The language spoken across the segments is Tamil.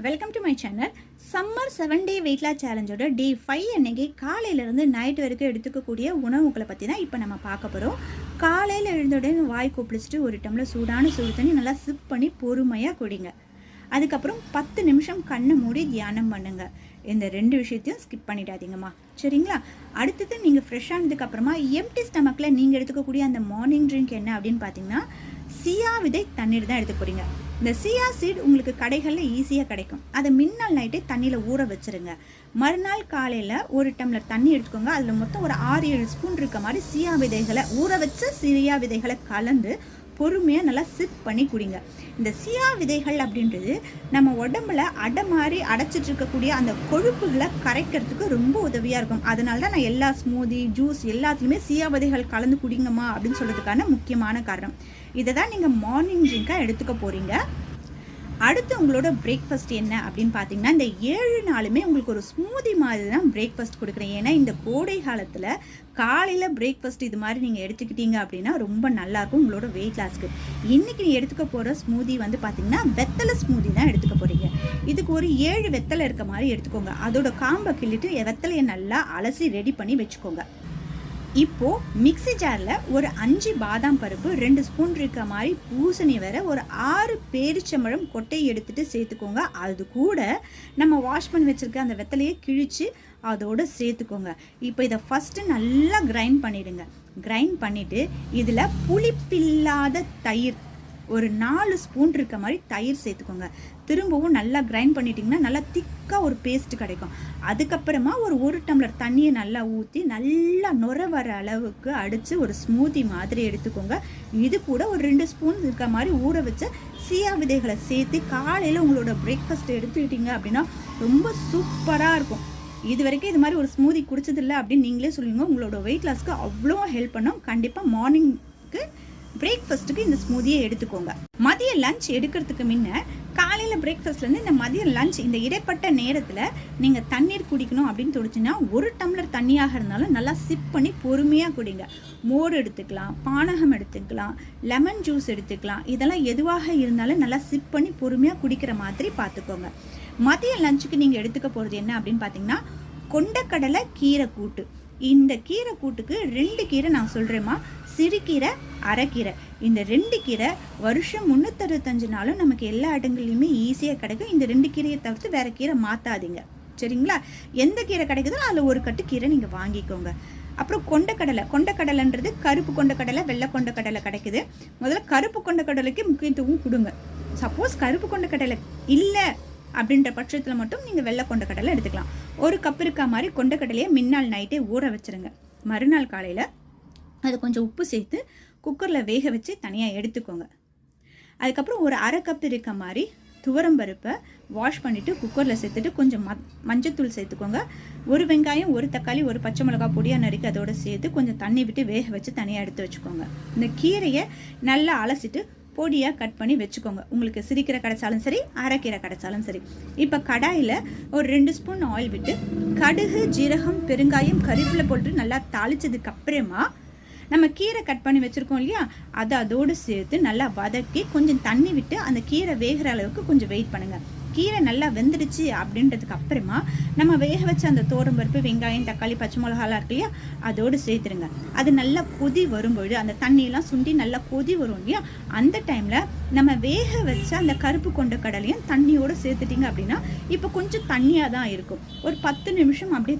Welcome to my channel. Summer 7 day weight loss சேலஞ்சோட டே 5 அன்னைக்கு காலையிலேருந்து நைட் வரைக்கும் எடுத்துக்கக்கூடிய உணவுகளை பற்றி தான் இப்போ நம்ம பார்க்க போகிறோம். காலையில் எழுந்தவுடனே வாய் கொப்பளிச்சுட்டு ஒரு டம்ளர் சூடான சுடு தண்ணி நல்லா சிப் பண்ணி பொறுமையாக குடிங்க. அதுக்கப்புறம் 10 நிமிஷம் கண்ணை மூடி தியானம் பண்ணுங்க. இந்த 2 விஷயத்தையும் ஸ்கிப் பண்ணிடாதீங்கம்மா, சரிங்களா? அடுத்தது நீங்கள் ஃப்ரெஷ் ஆனதுக்கப்புறமா எம்டி ஸ்டமக்கில் நீங்கள் எடுத்துக்கக்கூடிய அந்த மார்னிங் ட்ரிங்க் என்ன அப்படின்னு பார்த்தீங்கன்னா சியா விதை தண்ணீர் தான் எடுத்து போகிறீங்க. இந்த சியா சீட் உங்களுக்கு கடைகளில் ஈஸியாக கிடைக்கும். அதை மின்னாள் நைட்டே தண்ணியில் ஊற வச்சுருங்க. மறுநாள் காலையில் ஒரு டம்ளர் தண்ணி எடுத்துக்கோங்க. அதில் மொத்தம் ஒரு 6-7 ஸ்பூன் இருக்க மாதிரி சியா விதைகளை ஊற வச்சு சியா விதைகளை கலந்து பொறுமையாக நல்லா சிப் பண்ணி குடிங்க. இந்த சியா விதைகள் அப்படின்றது நம்ம உடம்புல அடை மாதிரி அடைச்சிட்டு இருக்கக்கூடிய அந்த கொழுப்புகளை கரைக்கிறதுக்கு ரொம்ப உதவியாக இருக்கும். அதனால தான் நான் எல்லா ஸ்மூதி ஜூஸ் எல்லாத்துலேயுமே சியா விதைகள் கலந்து குடிங்கம்மா அப்படின்னு சொல்கிறதுக்கான முக்கியமான காரணம். இதை தான் நீங்கள் மார்னிங் ட்ரிங்காக எடுத்துக்க போகிறீங்க. அடுத்து உங்களோட பிரேக்ஃபாஸ்ட் என்ன அப்படின்னு பார்த்தீங்கன்னா இந்த 7 நாளுமே உங்களுக்கு ஒரு ஸ்மூதி மாதிரி தான் பிரேக்ஃபாஸ்ட் கொடுக்குறேன். ஏன்னா இந்த கோடை காலத்தில் காலையில் பிரேக்ஃபாஸ்ட் இது மாதிரி நீங்கள் எடுத்துக்கிட்டீங்க அப்படின்னா ரொம்ப நல்லாயிருக்கும் உங்களோட வெயிட் லாஸ்க்கு. இன்றைக்கி நீ எடுத்துக்க போகிற ஸ்மூதி வந்து பார்த்தீங்கன்னா வெத்தலை ஸ்மூதி தான் எடுத்துக்க போகிறீங்க. இதுக்கு ஒரு 7 வெத்தலை இருக்க மாதிரி எடுத்துக்கோங்க. அதோட காம்பை கிள்ளிட்டு வெத்தலையை நல்லா அலசி ரெடி பண்ணி வச்சுக்கோங்க. இப்போது மிக்ஸி ஜாரில் ஒரு 5 பாதாம் பருப்பு, 2 ஸ்பூன் இருக்க மாதிரி பூசணி வர ஒரு 6 பேரிச்சம்பழம் கொட்டையை எடுத்துகிட்டு சேர்த்துக்கோங்க. அது கூட நம்ம வாஷ் பண்ணி வச்சுருக்க அந்த வெத்தலையை கிழித்து அதோடு சேர்த்துக்கோங்க. இப்போ இதை ஃபஸ்ட்டு நல்லா கிரைண்ட் பண்ணிவிடுங்க. கிரைண்ட் பண்ணிவிட்டு இதில் புளிப்பில்லாத தயிர் ஒரு 4 ஸ்பூன் இருக்க மாதிரி தயிர் சேர்த்துக்கோங்க. திரும்பவும் நல்லா கிரைண்ட் பண்ணிட்டிங்கன்னா நல்லா திக்காக ஒரு பேஸ்ட் கிடைக்கும். அதுக்கப்புறமா ஒரு டம்ளர் தண்ணியை நல்லா ஊற்றி நல்லா நுர வர அளவுக்கு அடித்து ஒரு ஸ்மூதி மாதிரி எடுத்துக்கோங்க. இது கூட ஒரு 2 ஸ்பூன் இருக்க மாதிரி ஊற வச்ச சியா விதைகளை சேர்த்து காலையில் உங்களோட பிரேக்ஃபாஸ்ட் எடுத்துக்கிட்டீங்க அப்படின்னா ரொம்ப சூப்பராக இருக்கும். இது வரைக்கும் இது மாதிரி ஒரு ஸ்மூதி குடிச்சதில்லை அப்படின்னு நீங்களே சொல்லுவீங்க. உங்களோட வெயிட் லாஸ்க்கு அவ்வளோ ஹெல்ப் பண்ணும். கண்டிப்பாக மார்னிங்க்கு பிரேக்ஃபாஸ்ட்டுக்கு இந்த ஸ்மூதியை எடுத்துக்கோங்க. மதிய லஞ்ச் எடுக்கிறதுக்கு முன்ன காலையில் பிரேக்ஃபாஸ்ட்லேருந்து இந்த மதிய லஞ்ச் இந்த இடைப்பட்ட நேரத்தில் நீங்கள் தண்ணீர் குடிக்கணும் அப்படின்னு தோணுச்சுன்னா 1 டம்ளர் தண்ணியாக இருந்தாலும் நல்லா சிப் பண்ணி பொறுமையாக குடிங்க. மோர் எடுத்துக்கலாம், பானகம் எடுத்துக்கலாம், லெமன் ஜூஸ் எடுத்துக்கலாம். இதெல்லாம் எதுவாக இருந்தாலும் நல்லா சிப் பண்ணி பொறுமையாக குடிக்கிற மாதிரி பார்த்துக்கோங்க. மதிய லஞ்சுக்கு நீங்கள் எடுத்துக்க போகிறது என்ன அப்படின்னு பார்த்தீங்கன்னா கொண்டக்கடலை கீரை கூட்டு. இந்த கீரை கூட்டுக்கு 2 கீரை நான் சொல்கிறேம்மா. சிறுகீரை, அரைக்கீரை. இந்த 2 கீரை வருஷம் 365 நாளும் நமக்கு எல்லா இடங்கள்லையுமே ஈஸியாக கிடைக்கும். இந்த 2 கீரையை தவிர்த்து வேறு கீரை மாற்றாதீங்க, சரிங்களா? எந்த கீரை கிடைக்குதோ அதில் ஒரு கட்டு கீரை நீங்கள் வாங்கிக்கோங்க. அப்புறம் கொண்டக்கடலைன்றது கருப்பு கொண்டக்கடலை, வெள்ளை கொண்டக்கடலை கிடைக்குது. முதல்ல கருப்பு கொண்டக்கடலைக்கு முக்கியத்துவம் கொடுங்க. சப்போஸ் கருப்பு கொண்டக்கடலை இல்லை அப்படின்ற பட்சத்தில் மட்டும் நீங்கள் வெள்ளை கொண்டக்கடலை எடுத்துக்கலாம். ஒரு கப் இருக்க மாதிரி கொண்டக்கடலையை மின்னாள் நைட்டே ஊற வச்சுருங்க. மறுநாள் காலையில் அது கொஞ்சம் உப்பு சேர்த்து குக்கரில் வேக வச்சு தனியாக எடுத்துக்கோங்க. அதுக்கப்புறம் ஒரு 1/2 கப் இருக்க மாதிரி துவரம் பருப்பை வாஷ் பண்ணிவிட்டு குக்கரில் சேர்த்துட்டு கொஞ்சம் மஞ்சத்தூள் சேர்த்துக்கோங்க. ஒரு வெங்காயம், ஒரு தக்காளி, ஒரு பச்சை மிளகா பொடியாக நறுக்கி அதோடு சேர்த்து கொஞ்சம் தண்ணி விட்டு வேக வச்சு தனியாக எடுத்து வச்சுக்கோங்க. இந்த கீரையை நல்லா அலசிட்டு பொடியாக கட் பண்ணி வச்சுக்கோங்க. உங்களுக்கு சிறுகீரை கிடைச்சாலும் சரி, அரைக்கீரை கிடைச்சாலும் சரி. இப்போ கடாயில் ஒரு 2 ஸ்பூன் ஆயில் விட்டு கடுகு, ஜீரகம், பெருங்காயம், கறிவேப்பிலை போட்டு நல்லா தாளிச்சதுக்கு அப்புறமா நம்ம கீரை கட் பண்ணி வச்சுருக்கோம் இல்லையா, அதை அதோடு சேர்த்து நல்லா வதக்கி கொஞ்சம் தண்ணி விட்டு அந்த கீரை வேகிற அளவுக்கு கொஞ்சம் வெயிட் பண்ணுங்கள். கீரை நல்லா வெந்துடுச்சு அப்படின்றதுக்கு அப்புறமா நம்ம வேக வச்ச அந்த பருப்பு, வெங்காயம், தக்காளி, பச்சை மிளகாலாம் இருக்கு இல்லையா, அதோடு சேர்த்துருங்க. அது நல்லா கொதி வரும்பொழுது அந்த தண்ணியெல்லாம் சுண்டி நல்லா கொதி வரும் இல்லையா, அந்த டைமில் நம்ம வேக வச்ச அந்த கருப்பு கொண்ட கடலையும் தண்ணியோடு சேர்த்துட்டிங்க அப்படின்னா இப்போ கொஞ்சம் தண்ணியாக தான் இருக்கும். ஒரு 10 நிமிஷம் அப்படியே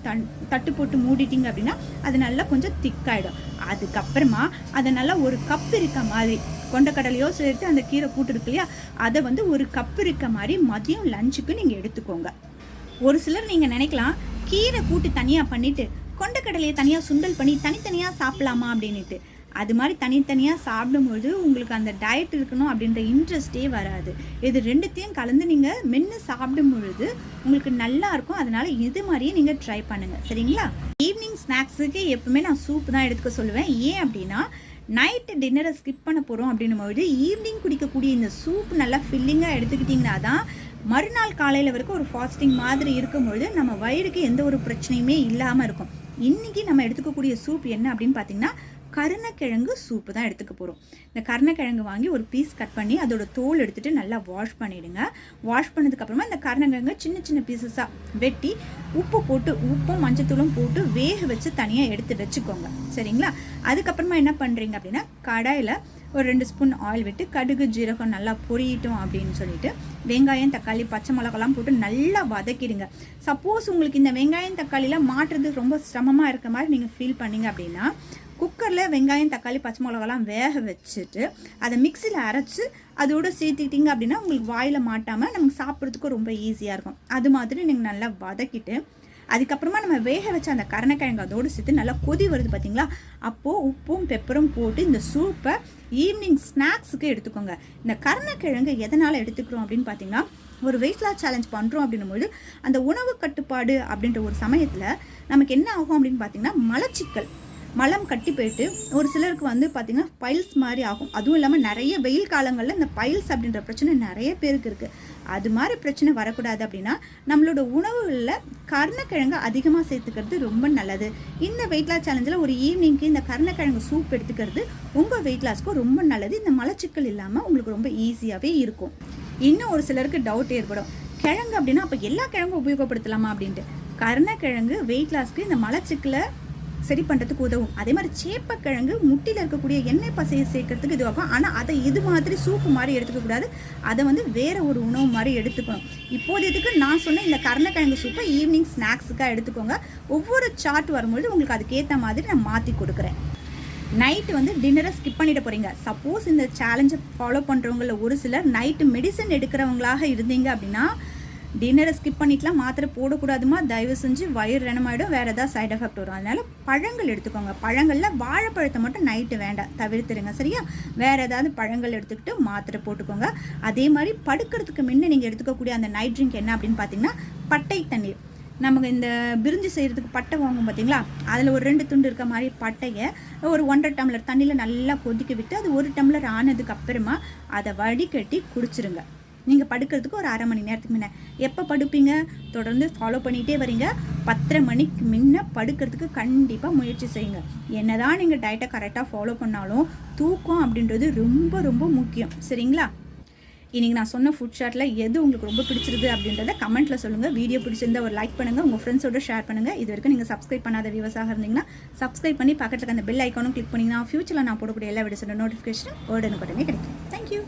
தட்டு போட்டு மூடிட்டிங்க அப்படின்னா அது நல்லா கொஞ்சம் திக்காயிடும். அதுக்கப்புறமா அதை நல்லா ஒரு கப் இருக்க மாதிரி கொண்டக்கடலையோ சேர்த்து அந்த கீரை கூட்டு இருக்கு இல்லையா, அதை ஒரு கப் இருக்க மாதிரி மதியம் லஞ்சுக்கு நீங்கள் எடுத்துக்கோங்க. ஒரு சிலர் நீங்கள் நினைக்கலாம் கீரை கூட்டு தனியாக பண்ணிவிட்டு கொண்டக்கடலையை தனியாக சுண்டல் பண்ணி தனித்தனியாக சாப்பிடலாமா அப்படின்ட்டு. அது மாதிரி தனித்தனியாக சாப்பிடும்பொழுது உங்களுக்கு அந்த டயட் இருக்கணும் அப்படின்ற இன்ட்ரெஸ்டே வராது. இது 2த்தையும் கலந்து நீங்கள் மென்று சாப்பிடும் பொழுது உங்களுக்கு நல்லா இருக்கும். அதனால் இது மாதிரியே நீங்கள் ட்ரை பண்ணுங்கள், சரிங்களா? ஈவினிங் ஸ்நாக்ஸுக்கு எப்பவுமே நான் சூப் தான் எடுத்துக்க சொல்லுவேன். ஏன் அப்படின்னா நைட்டு டின்னரை ஸ்கிப் பண்ண போகிறோம் அப்படின்னும்போது ஈவினிங் குடிக்கக்கூடிய இந்த சூப் நல்லா ஃபில்லிங்காக எடுத்துக்கிட்டிங்கன்னா தான் மறுநாள் காலையில் வரைக்கும் ஒரு ஃபாஸ்டிங் மாதிரி இருக்கும்பொழுது நம்ம வயிறுக்கு எந்த ஒரு பிரச்சனையுமே இல்லாமல் இருக்கும். இன்றைக்கி நம்ம எடுத்துக்கக்கூடிய சூப் என்ன அப்படின்னு பார்த்தீங்கன்னா கருணக்கிழங்கு சூப்பு தான் எடுத்துக்க போகிறோம். இந்த கருணக்கிழங்கு வாங்கி ஒரு பீஸ் கட் பண்ணி அதோட தோல் எடுத்துகிட்டு நல்லா வாஷ் பண்ணிவிடுங்க. வாஷ் பண்ணதுக்கப்புறமா இந்த கருணக்கிழங்கு சின்ன சின்ன பீசஸாக வெட்டி உப்பும் மஞ்சத்தூளும் போட்டு வேக வச்சு தனியாக எடுத்து வச்சுக்கோங்க. சரிங்களா? அதுக்கப்புறமா என்ன பண்ணுறீங்க அப்படின்னா, கடாயில் ஒரு 2 ஸ்பூன் ஆயில் விட்டு கடுகு ஜீரகம் நல்லா பொரியட்டும் அப்படின்னு சொல்லிட்டு வெங்காயம் தக்காளி பச்சை மிளகாலாம் போட்டு நல்லா வதக்கிடுங்க. சப்போஸ் உங்களுக்கு இந்த வெங்காயம் தக்காளிலாம் மாட்டுறது ரொம்ப சிரமமாக இருக்க மாதிரி நீங்கள் ஃபீல் பண்ணீங்க அப்படின்னா, குக்கரில் வெங்காயம் தக்காளி பச்சை மிளகாலாம் வேக வச்சுட்டு அதை மிக்சியில் அரைச்சி அதோடு சேர்த்துக்கிட்டிங்க அப்படின்னா உங்களுக்கு வாயில் மாட்டாமல் நமக்கு சாப்பிட்றதுக்கு ரொம்ப ஈஸியாக இருக்கும். அது மாதிரி நீங்கள் நல்லா வதக்கிட்டு அதுக்கப்புறமா நம்ம வேக வச்ச அந்த கருணக்கிழங்கு அதோடு சேர்த்து நல்லா கொதி வருது பார்த்தீங்களா, அப்போது உப்பும் பெப்பரும் போட்டு இந்த சூப்பை ஈவினிங் ஸ்நாக்ஸுக்கு எடுத்துக்கோங்க. இந்த கருணக்கிழங்கு எதனால் எடுத்துக்கிறோம் அப்படின்னு பார்த்தீங்கன்னா, ஒரு வெயிட் லாஸ் சேலஞ்ச் பண்ணுறோம் அப்படின்னும்போது அந்த உணவு கட்டுப்பாடு அப்படின்ற ஒரு சமயத்தில் நமக்கு என்ன ஆகும் அப்படின்னு பார்த்தீங்கன்னா, மலம் கட்டி போயிட்டு ஒரு சிலருக்கு வந்து பார்த்திங்கன்னா பைல்ஸ் மாதிரி ஆகும். அதுவும் இல்லாமல் நிறைய வெயில் காலங்களில் இந்த பைல்ஸ் அப்படின்ற பிரச்சனை நிறைய பேருக்கு இருக்குது. அது மாதிரி பிரச்சனை வரக்கூடாது அப்படின்னா நம்மளோட உணவுகளில் கருணக்கிழங்கு அதிகமாக சேர்த்துக்கிறது ரொம்ப நல்லது. இந்த வெயிட் லாஸ் சேலஞ்சில் ஒரு ஈவினிங்க்கு இந்த கருணக்கிழங்கு சூப் எடுத்துக்கிறது உங்கள் வெயிட் லாஸ்க்கு ரொம்ப நல்லது. இந்த மலச்சிக்கல் இல்லாமல் உங்களுக்கு ரொம்ப ஈஸியாகவே இருக்கும். இன்னும் ஒரு சிலருக்கு டவுட் ஏற்படும், கிழங்கு அப்படின்னா அப்போ எல்லா கிழங்கும் உபயோகப்படுத்தலாமா அப்படின்ட்டு. கருணக்கிழங்கு வெயிட் லாஸ்க்கு இந்த மலச்சிக்கலை சரி பண்ணுறதுக்கு உதவும். அதே மாதிரி சேப்பக்கிழங்கு முட்டியில் இருக்கக்கூடிய எண்ணெய் பசையை சேர்க்கறதுக்கு இதுவாகும். ஆனால் அதை இது மாதிரி சூப்பு மாதிரி எடுத்துக்கக்கூடாது, அதை வந்து வேறு ஒரு உணவு மாதிரி எடுத்துக்கணும். இப்போதைக்கு நான் சொன்ன இந்த கருணக்கிழங்கு சூப்பை ஈவினிங் ஸ்நாக்ஸுக்காக எடுத்துக்கோங்க. ஒவ்வொரு சார்ட் வரும்பொழுது உங்களுக்கு அதுக்கேற்ற மாதிரி நான் மாற்றி கொடுக்குறேன். நைட்டு வந்து டின்னரை ஸ்கிப் பண்ணிட போகிறீங்க. சப்போஸ் இந்த சேலஞ்சை ஃபாலோ பண்ணுறவங்கள ஒரு சிலர் நைட்டு மெடிசன் எடுக்கிறவங்களாக இருந்தீங்க அப்படின்னா டின்னரை ஸ்கிப் பண்ணிக்கலாம். மாத்திரை போடக்கூடாதுமா, தயவு செஞ்சு வயிறு ரணமாயிடும், வேறு ஏதாவது சைட் எஃபெக்ட் வரும். அதனால் பழங்கள் எடுத்துக்கோங்க. பழங்களில் வாழைப்பழத்தை மட்டும் நைட்டு வேண்டாம், தவிர்த்துருங்க. சரியா? வேறு ஏதாவது பழங்கள் எடுத்துக்கிட்டு மாத்திரை போட்டுக்கோங்க. அதே மாதிரி படுக்கிறதுக்கு முன்னே நீங்கள் எடுத்துக்கக்கூடிய அந்த நைட் ட்ரிங்க் என்ன அப்படின்னு பார்த்தீங்கன்னா, பட்டை தண்ணீர். நமக்கு இந்த பிரிஞ்சு செய்கிறதுக்கு பட்டை வாங்கும் பார்த்தீங்களா, அதில் ஒரு 2 துண்டு இருக்க மாதிரி பட்டையை ஒரு 1.5 டம்ளர் தண்ணியில் நல்லா கொதிக்க விட்டு அது 1 டம்ளர் ஆனதுக்கு அப்புறமா அதை வடிகட்டி குடிச்சிருங்க. நீங்கள் படுக்கிறதுக்கு ஒரு அரை மணி நேரத்துக்கு முன்னே. எப்போ படுப்பீங்க தொடர்ந்து ஃபாலோ பண்ணிகிட்டே வரீங்க. 10:30 மணிக்கு முன்னே படுக்கிறதுக்கு கண்டிப்பாக முயற்சி செய்யுங்க. என்னதான் நீங்கள் டயட்டை கரெக்டாக ஃபாலோ பண்ணாலும் தூக்கம் அப்படின்றது ரொம்ப ரொம்ப முக்கியம். சரிங்களா? இன்றைக்கி நான் சொன்ன ஃபுட் சார்ட்டில் எது உங்களுக்கு ரொம்ப பிடிச்சிருக்கு அப்படின்றத கமெண்ட்டில் சொல்லுங்கள். வீடியோ பிடிச்சிருந்தா ஒரு லைக் பண்ணுங்கள், உங்கள் ஃப்ரெண்ட்ஸோட ஷேர் பண்ணுங்கள். இது வரைக்கும் நீங்கள் சப்ஸ்கிரைப் பண்ணாத வியூவர்ஸாக இருந்தீங்கன்னா சப்ஸ்கிரைப் பண்ணி பக்கத்தில் அந்த பெல் ஐக்கானும் கிளிக் பண்ணிங்கன்னா ஃபியூச்சரில் நான் போடக்கூடிய எல்லா வீடியோஸோட நோட்டிஃபிகேஷன் உடனுக்குடனே கிடைக்கும். தேங்க்யூ.